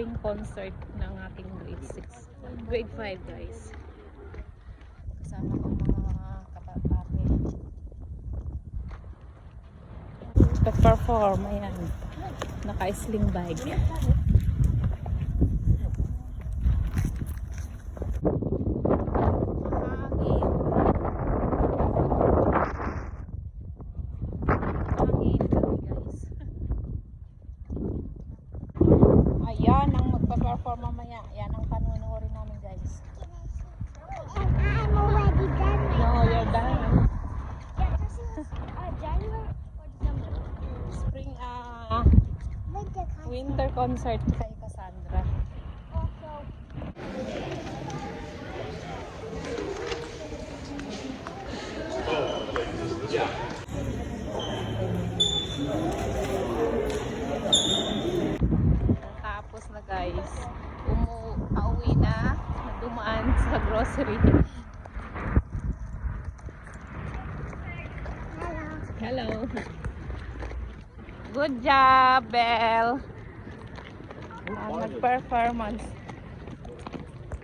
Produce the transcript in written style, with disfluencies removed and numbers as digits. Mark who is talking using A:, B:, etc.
A: spring concert ng aking grade 6. Grade 5 guys. Kasama ko mga kapatid. Nag-perform, ayan. Naka-sling bag. Ayan ang magpa-perform mamaya. Ayan ang panunuorin namin guys.
B: I'm already done.
A: No, you're done.
B: Yeah, this is January or December.
A: Spring, winter concert kay Cassandra.
B: Also,
A: Tapos na guys, pauwi na, dumaan sa grocery. Hello. Good job, Belle. Nag-performance.